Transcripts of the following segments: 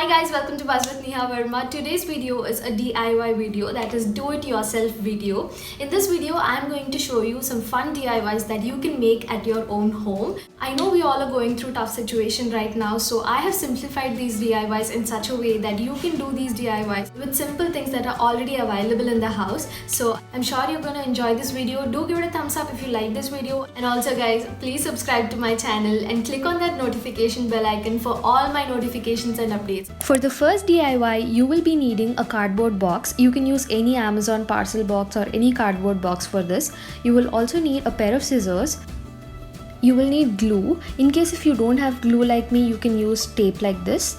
Hi guys, welcome to Buzz with Neha Verma. Today's video is a DIY video, that is do it yourself video. In this video, I'm going to show you some fun DIYs that you can make at your own home. I know we all are going through tough situation right now, so I have simplified these DIYs in such a way that you can do these DIYs with simple things that are already available in the house. So I'm sure you're going to enjoy this video. Do give it a thumbs up if you like this video. And also guys, please subscribe to my channel and click on that notification bell icon for all my notifications and updates. For the first DIY, you will be needing a cardboard box. You can use any Amazon parcel box or any cardboard box for this. You will also need a pair of scissors. You will need glue. In case if you don't have glue like me, you can use tape like this.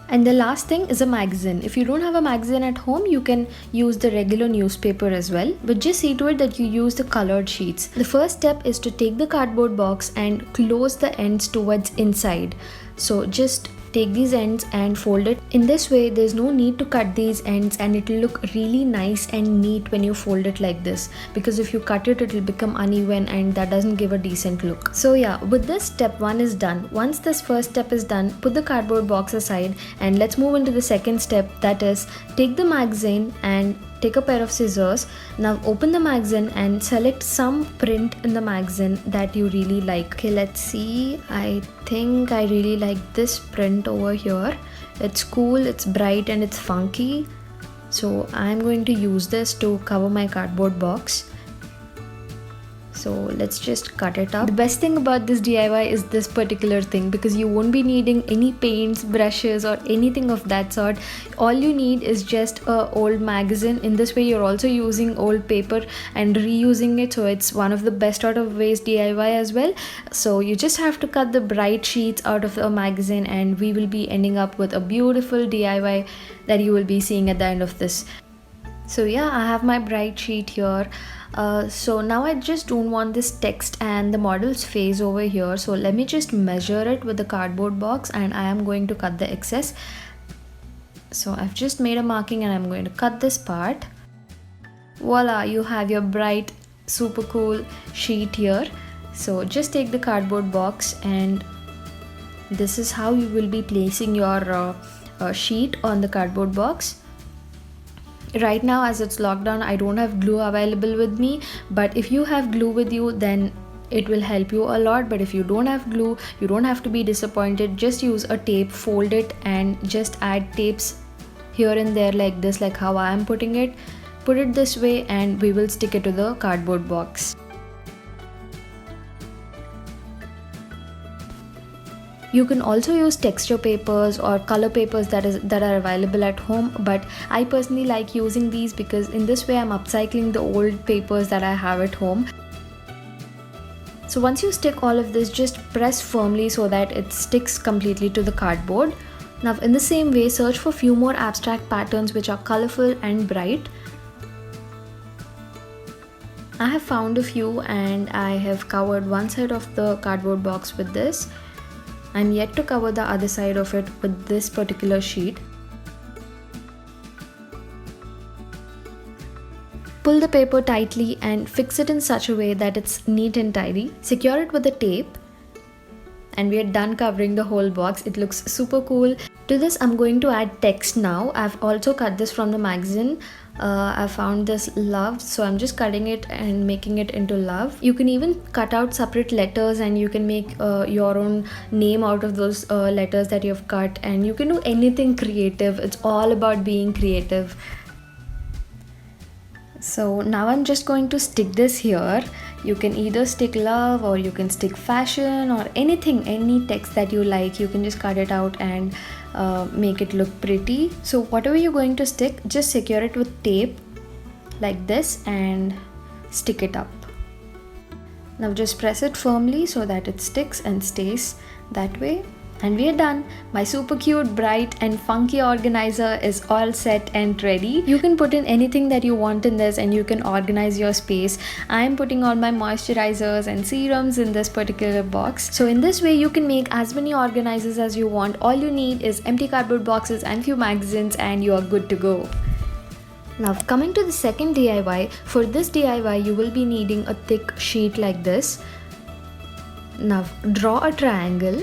And the last thing is a magazine. If you don't have a magazine at home, you can use the regular newspaper as well. But just see to it that you use the colored sheets. The first step is to take the cardboard box and close the ends towards inside. So just take these ends and fold it. In this way, there's no need to cut these ends and it will look really nice and neat when you fold it like this. Because if you cut it, it will become uneven and that doesn't give a decent look. So yeah, with this step 1 is done. Once this first step is done, put the cardboard box aside and let's move into the second step, that is take the magazine and take a pair of scissors. Now open the magazine and select some print in the magazine that you really like. Okay, let's see. I think I really like this print over here. It's cool, it's bright and it's funky. So I'm going to use this to cover my cardboard box. So let's just cut it up. The best thing about this DIY is this particular thing, because you won't be needing any paints, brushes or anything of that sort. All you need is just a old magazine. In this way you're also using old paper and reusing it, so it's one of the best out of waste DIY as well. So you just have to cut the bright sheets out of a magazine and we will be ending up with a beautiful DIY that you will be seeing at the end of this. So yeah, I have my bright sheet here. So now I just don't want this text and the model's face over here, so let me just measure it with the cardboard box and I am going to cut the excess. So I've just made a marking and I'm going to cut this part. Voila, you have your bright super cool sheet here. So just take the cardboard box and this is how you will be placing your sheet on the cardboard box. Right now, as it's lockdown, I don't have glue available with me, but if you have glue with you, then it will help you a lot. But if you don't have glue, you don't have to be disappointed. Just use a tape, fold it and just add tapes here and there like this, like how I am putting it. Put it this way and we will stick it to the cardboard box. You can also use texture papers or color papers that are available at home, but I personally like using these because in this way I'm upcycling the old papers that I have at home. So once you stick all of this, just press firmly so that it sticks completely to the cardboard. Now in the same way, search for few more abstract patterns which are colorful and bright. I have found a few and I have covered one side of the cardboard box with this. I'm yet to cover the other side of it with this particular sheet. Pull the paper tightly and fix it in such a way that it's neat and tidy. Secure it with a tape. And we are done covering the whole box. It looks super cool. To this I'm going to add text now. I've also cut this from the magazine. I found this love, so I'm just cutting it and making it into love. You can even cut out separate letters and you can make your own name out of those letters that you've cut, and you can do anything creative. It's all about being creative. So now I'm just going to stick this here. You can either stick love or you can stick fashion or anything, any text that you like. You can just cut it out and make it look pretty. So whatever you're going to stick, just secure it with tape like this and stick it up. Now just press it firmly so that it sticks and stays that way. And we are done. My super cute, bright and funky organizer is all set and ready. You can put in anything that you want in this and you can organize your space. I am putting all my moisturizers and serums in this particular box. So in this way you can make as many organizers as you want. All you need is empty cardboard boxes and few magazines and you are good to go. Now coming to the second DIY. For this DIY you will be needing a thick sheet like this. Now draw a triangle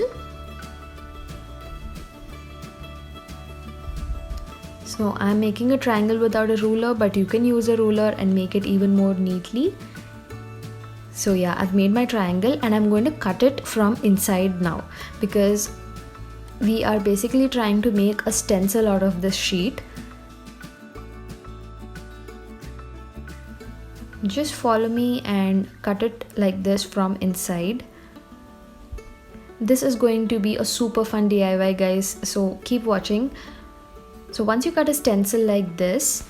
So I'm making a triangle without a ruler, but you can use a ruler and make it even more neatly. So yeah, I've made my triangle and I'm going to cut it from inside now, because we are basically trying to make a stencil out of this sheet. Just follow me and cut it like this from inside. This is going to be a super fun DIY, guys, so keep watching. So once you cut a stencil like this,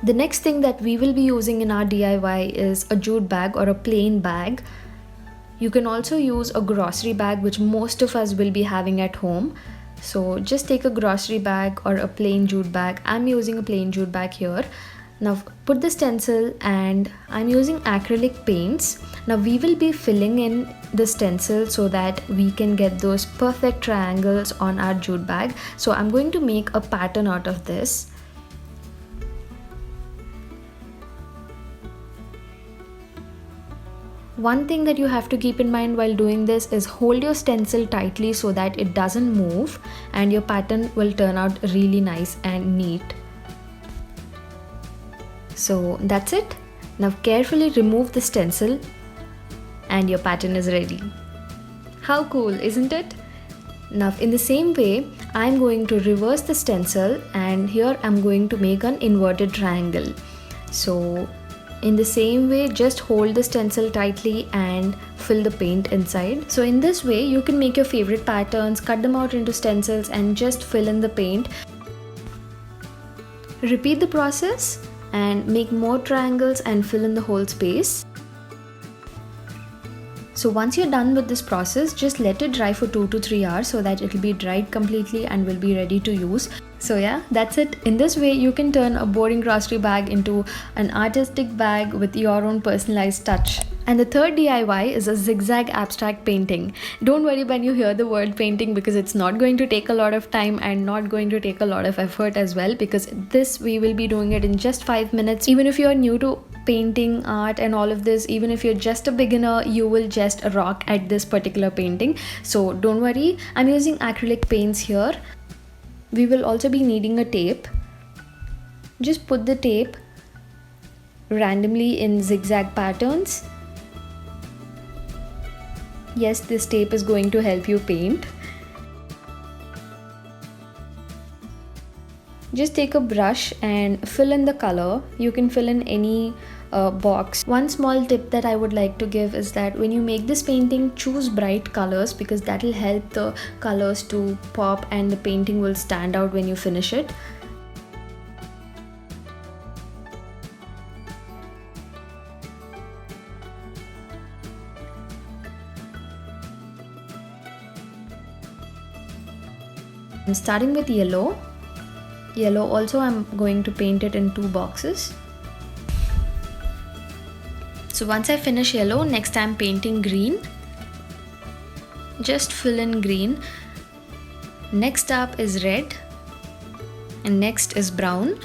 the next thing that we will be using in our DIY is a jute bag or a plain bag. You can also use a grocery bag, which most of us will be having at home. So just take a grocery bag or a plain jute bag. I'm using a plain jute bag here. Now put the stencil, and I'm using acrylic paints. Now we will be filling in the stencil so that we can get those perfect triangles on our jute bag. So I'm going to make a pattern out of this. One thing that you have to keep in mind while doing this is hold your stencil tightly so that it doesn't move, and your pattern will turn out really nice and neat. So that's it. Now carefully remove the stencil and your pattern is ready. How cool, isn't it? Now in the same way, I'm going to reverse the stencil, and here I'm going to make an inverted triangle. So in the same way, just hold the stencil tightly and fill the paint inside. So in this way, you can make your favorite patterns, cut them out into stencils and just fill in the paint. Repeat the process and make more triangles and fill in the whole space. So once you're done with this process, just let it dry for 2 to 3 hours so that it will be dried completely and will be ready to use. So yeah, that's it. In this way, you can turn a boring grocery bag into an artistic bag with your own personalized touch. And the third DIY is a zigzag abstract painting. Don't worry when you hear the word painting, because it's not going to take a lot of time and not going to take a lot of effort as well, because this we will be doing it in just 5 minutes. Even if you're new to painting, art and all of this, even if you're just a beginner, you will just rock at this particular painting. So don't worry, I'm using acrylic paints here. We will also be needing a tape. Just put the tape randomly in zigzag patterns. Yes, this tape is going to help you paint. Just take a brush and fill in the color. You can fill in any box. One small tip that I would like to give is that when you make this painting, choose bright colors, because that will help the colors to pop and the painting will stand out when you finish it. I'm starting with yellow. Yellow also I'm going to paint it in 2 boxes. So once I finish yellow, next I'm painting green. Just fill in green. Next up is red, and next is brown.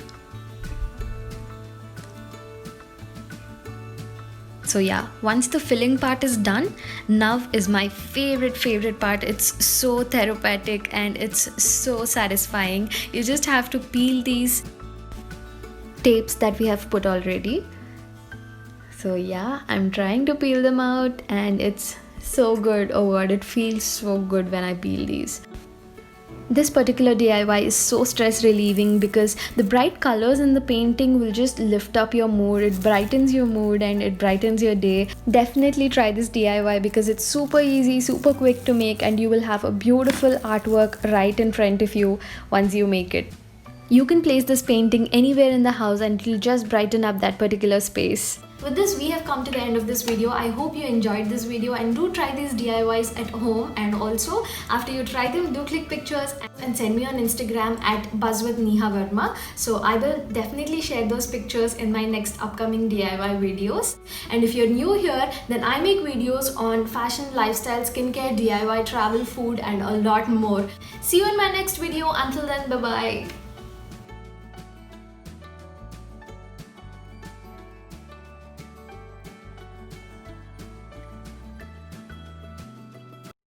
So yeah, once the filling part is done, now is my favorite part. It's so therapeutic and it's so satisfying. You just have to peel these tapes that we have put already. So yeah, I'm trying to peel them out and it's so good. Oh god, it feels so good when I peel these. This particular DIY is so stress relieving because the bright colors in the painting will just lift up your mood. It brightens your mood and it brightens your day. Definitely try this DIY because it's super easy, super quick to make, and you will have a beautiful artwork right in front of you once you make it. You can place this painting anywhere in the house and it'll just brighten up that particular space. With this, we have come to the end of this video. I hope you enjoyed this video and do try these DIYs at home, and also after you try them, do click pictures and send me on Instagram at buzzwithneha so I will definitely share those pictures in my next upcoming DIY videos. And if you're new here, then I make videos on fashion, lifestyle, skincare, DIY, travel, food and a lot more. See you in my next video. Until then, bye bye.